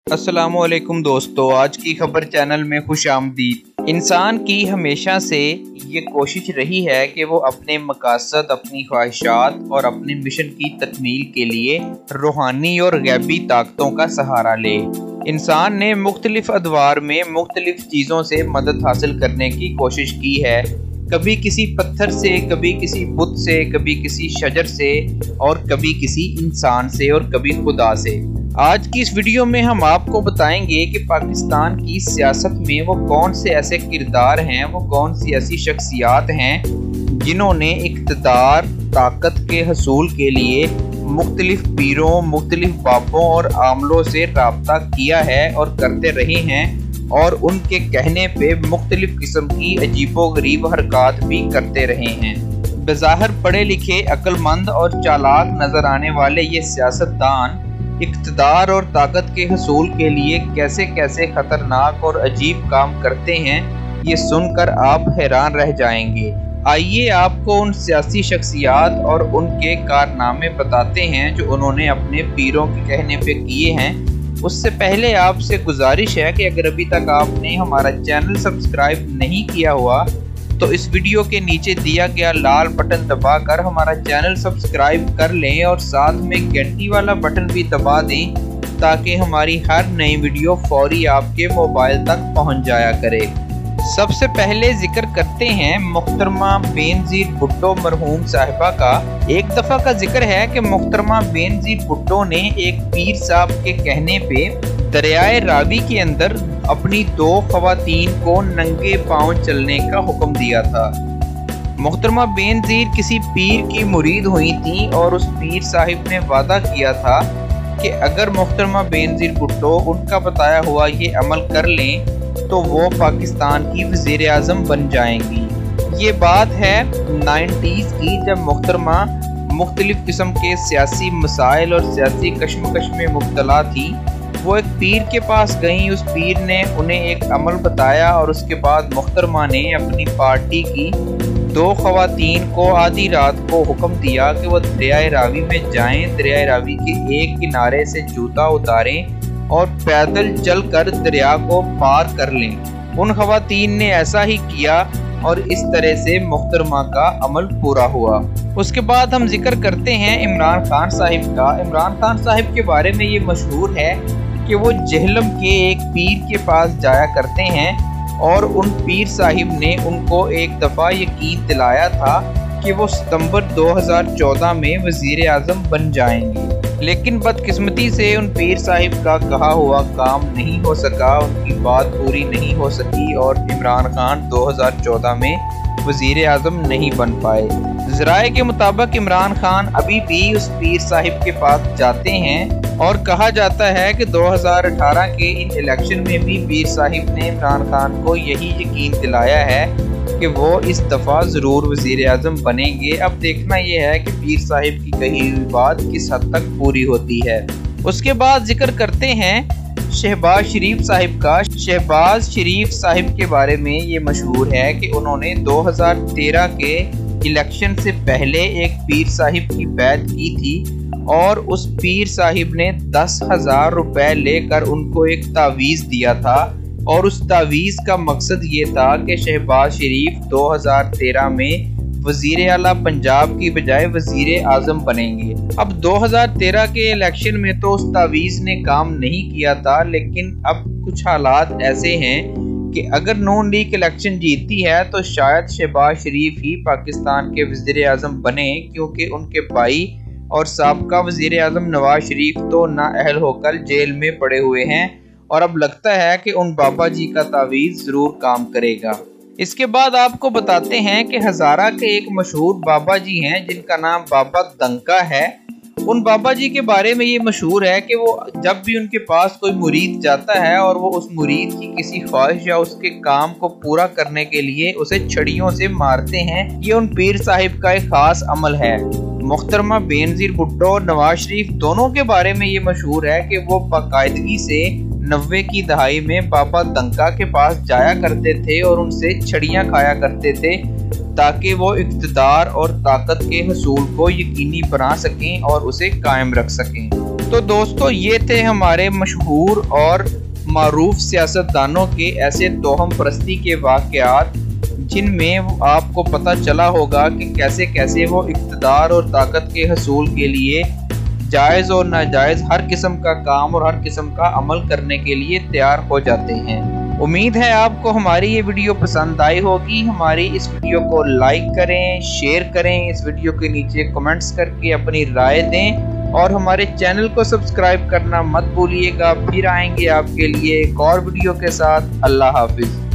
अस्सलामुअलैकुम दोस्तों, आज की खबर चैनल में खुश आमदीद। इंसान की हमेशा से ये कोशिश रही है कि वो अपने मकासद, अपनी ख्वाहिशात और अपने मिशन की तकमील के लिए रूहानी और गैबी ताकतों का सहारा ले। इंसान ने मुख्तलिफ अदवार में मुख्तलिफ चीज़ों से मदद हासिल करने की कोशिश की है। कभी किसी पत्थर से, कभी किसी बुत से, कभी किसी शजर से और कभी किसी इंसान से और कभी खुदा से। आज की इस वीडियो में हम आपको बताएंगे कि पाकिस्तान की सियासत में वो कौन से ऐसे किरदार हैं, वो कौन सी ऐसी शख्सियात हैं जिन्होंने इक़्तिदार, ताकत के हसूल के लिए मुख्तलिफ पीरों, मुख्तलिफ बाबों और आमलों से रब्ता किया है और करते रहे हैं और उनके कहने पे मुख्तलिफ किस्म की अजीबोगरीब हरकत भी करते रहे हैं। बज़ाहिर पढ़े लिखे, अक्लमंद और चालाक नजर आने वाले ये सियासतदान इक़्तिदार और ताकत के हसूल के लिए कैसे कैसे खतरनाक और अजीब काम करते हैं, ये सुनकर आप हैरान रह जाएंगे। आइए आपको उन सियासी शख्सियात और उनके कारनामे बताते हैं जो उन्होंने अपने पीरों के कहने पे किए हैं। उससे पहले आपसे गुजारिश है कि अगर अभी तक आपने हमारा चैनल सब्सक्राइब नहीं किया हुआ तो इस वीडियो के नीचे दिया गया लाल बटन दबाकर हमारा चैनल सब्सक्राइब कर लें और साथ में घंटी वाला बटन भी दबा दें ताकि हमारी हर नई वीडियो फौरी आपके मोबाइल तक पहुंच जाया करे। सबसे पहले जिक्र करते हैं मुख्तरमा बेनज़ीर भुट्टो मरहूम साहिबा का। एक दफ़ा का जिक्र है कि मुख्तरमा बेनज़ीर भुट्टो ने एक पीर साहब के कहने पे दरियाए रावी के अंदर अपनी 2 ख़वातीन को नंगे पांव चलने का हुक्म दिया था। मुख्तरमा बेनज़ीर किसी पीर की मुरीद हुई थी और उस पीर साहिब ने वादा किया था कि अगर मुख्तरमा बेनज़ीर भुट्टो उनका बताया हुआ ये अमल कर लें तो वो पाकिस्तान की वज़ीर आज़म बन जाएंगी। ये बात है 90s की, जब मुख्तरमा मुख्तलिफ किस्म के सियासी मसाइल और सियासी कश्मकश में मुब्तला थी। वो एक पीर के पास गई, उस पीर ने उन्हें एक अमल बताया और उसके बाद मुख्तरमा ने अपनी पार्टी की 2 ख़वातीन को आधी रात को हुक्म दिया कि वो दरियाए रावी में जाएं, दरियाए रावी के एक किनारे से जूता उतारें और पैदल चलकर दरिया को पार कर लें। उन ख़वातीन ने ऐसा ही किया और इस तरह से मुख्तरमा का अमल पूरा हुआ। उसके बाद हम जिक्र करते हैं इमरान खान साहिब का। इमरान खान साहिब के बारे में ये मशहूर है कि वो जहलम के एक पीर के पास जाया करते हैं और उन पीर साहिब ने उनको एक दफ़ा यकीन दिलाया था कि वो सितंबर 2014 में वज़ीर आज़म बन जाएंगे। लेकिन बदकिस्मती से उन पीर साहिब का कहा हुआ काम नहीं हो सका, उनकी बात पूरी नहीं हो सकी और इमरान खान 2014 में वज़ीर आज़म नहीं बन पाए। ज़राए के मुताबिक इमरान खान अभी भी उस पीर साहिब के पास जाते हैं और कहा जाता है कि 2018 के इन इलेक्शन में भी पीर साहिब ने इमरान खान को यही यकीन दिलाया है कि वो इस दफ़ा ज़रूर वज़ीर आज़म बनेंगे। अब देखना यह है कि पीर साहिब की कही हुई बात किस हद तक पूरी होती है। उसके बाद जिक्र करते हैं शहबाज शरीफ साहिब का। शहबाज शरीफ साहिब के बारे में ये मशहूर है कि उन्होंने 2013 के इलेक्शन से पहले एक पीर साहिब की बैत की थी और उस पीर साहिब ने 10,000 रुपए लेकर उनको एक तावीज़ दिया था और उस तावीज़ का मकसद ये था कि शहबाज शरीफ 2013 में वज़ीर आला पंजाब की बजाय वज़ीर आज़म बनेंगे। अब 2013 के इलेक्शन में तो उस तावीज़ ने काम नहीं किया था, लेकिन अब कुछ हालात ऐसे हैं कि अगर नून लीग इलेक्शन जीतती है तो शायद शहबाज शरीफ ही पाकिस्तान के वज़ीर आज़म बने, क्योंकि उनके भाई और साबका वज़ीर आज़म नवाज शरीफ तो नाअहल होकर जेल में पड़े हुए हैं और अब लगता है कि उन बाबा जी का तावीज़ ज़रूर काम करेगा। इसके बाद आपको बताते हैं कि हज़ारा के एक मशहूर बाबा जी हैं जिनका नाम बाबा दंका है। उन बाबा जी के बारे में ये मशहूर है कि वो जब भी उनके पास कोई मुरीद जाता है और वो उस मुरीद की किसी ख्वाहिश या उसके काम को पूरा करने के लिए उसे छड़ियों से मारते हैं। ये उन पीर साहिब का एक खास अमल है। मुख्तरमा बेनज़ीर भुट्टो और नवाज शरीफ दोनों के बारे में ये मशहूर है कि वो बाकायदगी से 90 की दहाई में बाबा दंका के पास जाया करते थे और उनसे छड़ियाँ खाया करते थे ताकि वो इक़्तिदार और ताकत के हसूल को यकीनी बना सकें और उसे कायम रख सकें। तो दोस्तों ये थे हमारे मशहूर और मारूफ सियासतदानों के ऐसे तोहम परस्ती के वाक़यात जिनमें आपको पता चला होगा कि कैसे कैसे वो इक़्तिदार और ताकत के हसूल के लिए जायज़ और नाजायज़ हर किस्म का काम और हर किस्म का अमल करने के लिए तैयार हो जाते हैं। उम्मीद है आपको हमारी ये वीडियो पसंद आई होगी। हमारी इस वीडियो को लाइक करें, शेयर करें, इस वीडियो के नीचे कमेंट्स करके अपनी राय दें और हमारे चैनल को सब्सक्राइब करना मत भूलिएगा। फिर आएंगे आपके लिए एक और वीडियो के साथ। अल्लाह हाफिज़।